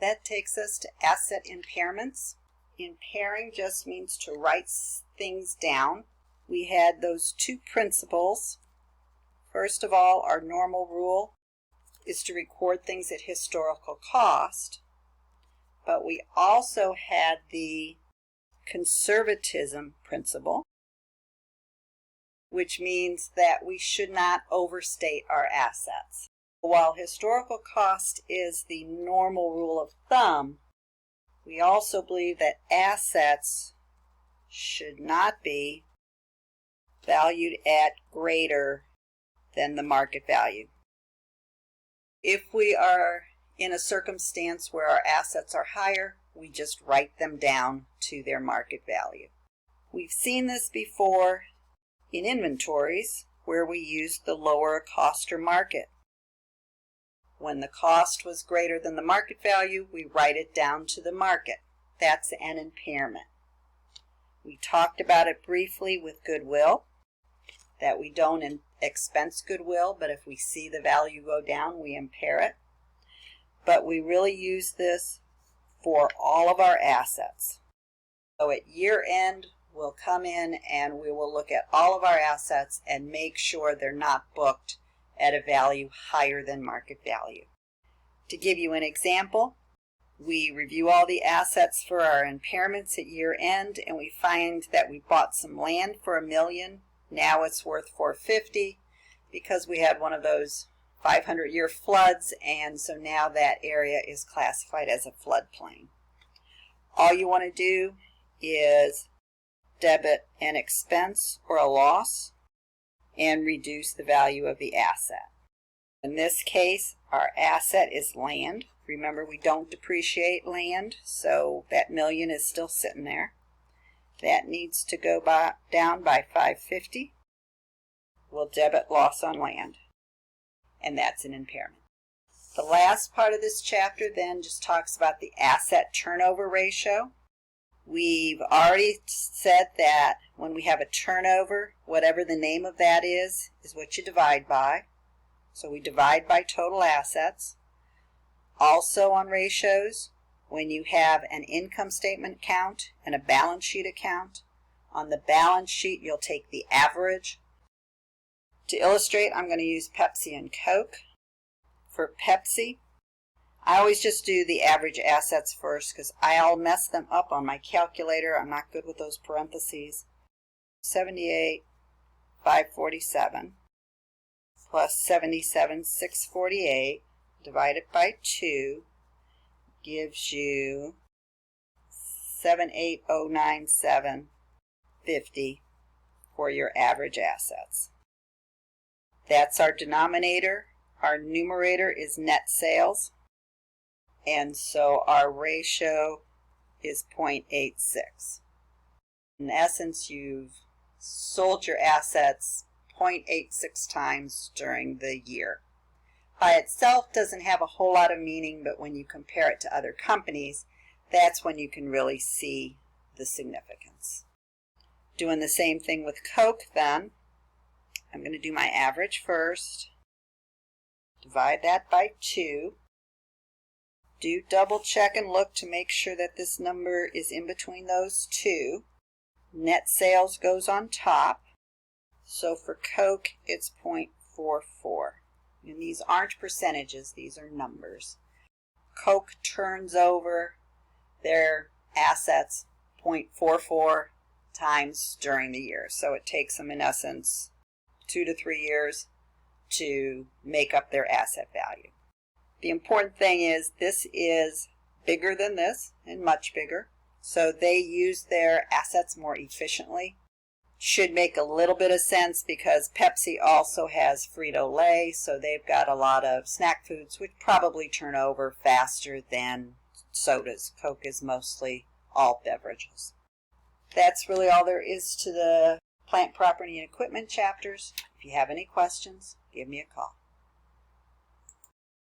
That takes us to asset impairments. Impairing just means to write things down. We had those two principles. First of all, our normal rule is to record things at historical cost, but we also had the conservatism principle, which means that we should not overstate our assets. While historical cost is the normal rule of thumb, we also believe that assets should not be valued at greater than the market value. If we are in a circumstance where our assets are higher, we just write them down to their market value. We've seen this before in inventories where we used the lower cost or market. When the cost was greater than the market value, we write it down to the market. That's an impairment. We talked about it briefly with goodwill, that we don't expense goodwill, but if we see the value go down, we impair it. But we really use this for all of our assets. So at year end, we'll come in and we will look at all of our assets and make sure they're not booked at a value higher than market value. To give you an example, we review all the assets for our impairments at year end, and we find that we bought some land for $1 million. Now it's worth $450 because we had one of those 500-year floods, and so now that area is classified as a floodplain. All you want to do is debit an expense or a loss and reduce the value of the asset. In this case, our asset is land. Remember, we don't depreciate land, so that $1 million is still sitting there. That needs to go down by $550. We'll debit loss on land, and that's an impairment. The last part of this chapter then just talks about the asset turnover ratio. We've already said that when we have a turnover, whatever the name of that is what you divide by. So we divide by total assets. Also on ratios, when you have an income statement account and a balance sheet account, on the balance sheet you'll take the average. To illustrate, I'm going to use Pepsi and Coke. For Pepsi, I always just do the average assets first because I'll mess them up on my calculator. I'm not good with those parentheses. 78,547 plus 77,648 divided by 2 gives you 78,097.50 for your average assets. That's our denominator. Our numerator is net sales, and so our ratio is 0.86. In essence, you've sold your assets 0.86 times during the year. By itself doesn't have a whole lot of meaning, but when you compare it to other companies, that's when you can really see the significance. Doing the same thing with Coke then, I'm going to do my average first. Divide that by 2. Do double check and look to make sure that this number is in between those two. Net sales goes on top. So for Coke, it's 0.44. And these aren't percentages, these are numbers. Coke turns over their assets 0.44 times during the year. So it takes them, in essence, 2 to 3 years to make up their asset value. The important thing is this is bigger than this and much bigger. So they use their assets more efficiently. Should make a little bit of sense because Pepsi also has Frito-Lay, so they've got a lot of snack foods which probably turn over faster than sodas. Coke is mostly all beverages. That's really all there is to the plant, property, and equipment chapters. If you have any questions, give me a call.